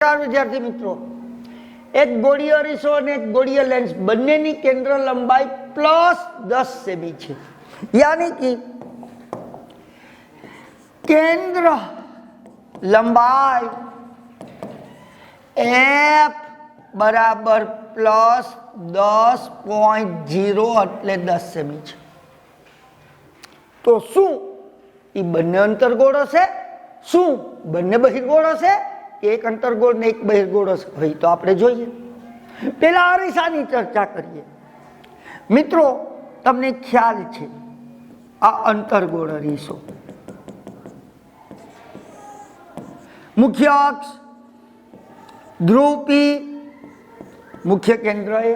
વિદ્યાર્થી મિત્રો, એક ગોળીય અરીસો અને એક ગોળીય લેન્સ બંનેની કેન્દ્ર લંબાઈ +10 સેમી છે. યાની કે કેન્દ્ર લંબાઈ f બરાબર +10.0 એટલે 10 સેમી છે. તો શું એ બંને અંતર્ગોળ હશે? શું બંને બહિર્ગોળ હશે? એક અંતર્ગોળ ને એક બહિર્ગોળ હશે? ભાઈ તો આપણે જોઈએ. પેલા અરીસાની ચર્ચા કરીએ. મિત્રો, તમને ખ્યાલ છે આ અંતર્ગોળ અરીસો, મુખ્ય અક્ષ ધ્રુવ P, મુખ્ય કેન્દ્ર એ.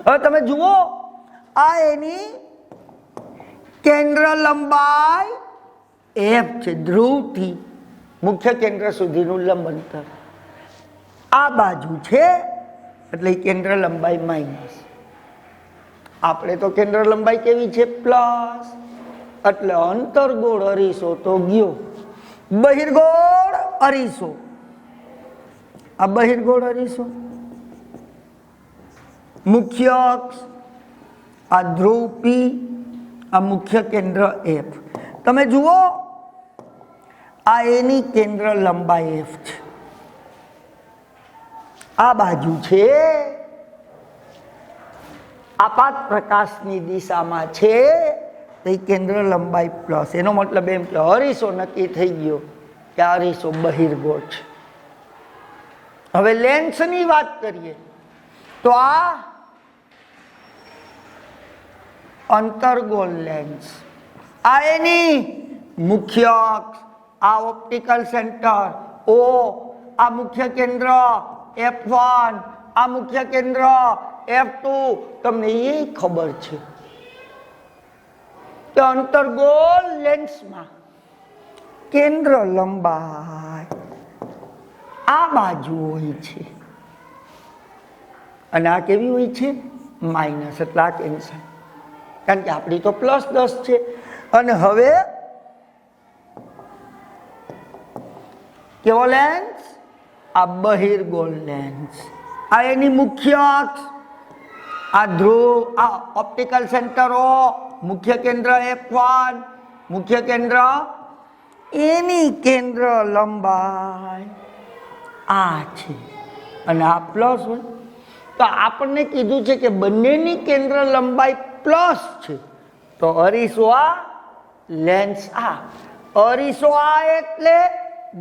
હવે તમે જુઓ, આ એની કેન્દ્ર લંબાઈ f છે. ધ્રુવથી મુખ્ય કેન્દ્ર સુધીનું લંબ અંતર આ બાજુ છે, એટલે કેન્દ્ર લંબાઈ માઇનસ. આપણે તો કેન્દ્ર લંબાઈ કેવી છે? પ્લસ. એટલે અંતર્ગોળ અરીસો તો ગયો. બહિર્ગોળ અરીસો, આ બહિર્ગોળ અરીસો, મુખ્ય અક્ષ આ ધ્રુવ P, આ મુખ્ય કેન્દ્ર f. તમે જુઓ, આ એની કેન્દ્ર લંબાઈ f છે. આ બાજુ છે, આપાત પ્રકાશની દિશામાં છે, તો કેન્દ્ર લંબાઈ પ્લસ. એનો મતલબ એમ કે અરીસો નક્કી થઈ ગયો કે આ અરીસો બહિર્ગોળ છે. હવે લેન્સની વાત કરીએ તો આ અંતર્ગોળ લેન્સ, આ એની મુખ્ય અક્ષ, આ ઓપ્ટિકલ સેન્ટર O, આ મુખ્ય કેન્દ્ર F1, આ મુખ્ય કેન્દ્ર F2. તમને એ ખબર છે કે અંતર્ગોળ લેન્સમાં કેન્દ્ર લંબાઈ આ બાજુ હોય છે અને આ કેવી હોય છે? માઇનસ. એટલે આ કેન્સલ, કારણ કે આપણી તો +10 છે. અને હવે કેવો લેન્સ? આ બહિર્ગોળ લેન્સ. આ એની મુખ્ય અક્ષ, આ ધ્રુવ, આ ઓપ્ટિકલ સેન્ટરો, મુખ્ય કેન્દ્ર F1, મુખ્ય કેન્દ્ર, એની કેન્દ્ર લંબાઈ આ છે. અને આ પ્લસ હોય તો આપણને કીધું છે કે બંનેની કેન્દ્ર લંબાઈ પ્લસ છે. તો અરીસો આ, લેન્સ આ. અરીસો આ એટલે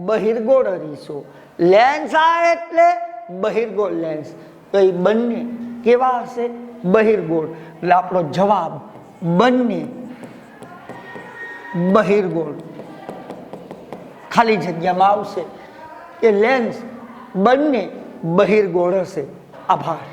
બહિર્ગોળ અરીસો, લેન્સ આ એટલે બહિર્ગોળ લેન્સ. તો એ બંને કેવા હશે? બહિર્ગોળ. એટલે આપણો જવાબ બંને બહિર્ગોળ. ખાલી જગ્યામાં આવશે કે લેન્સ બંને બહિર્ગોળ હશે. આભાર.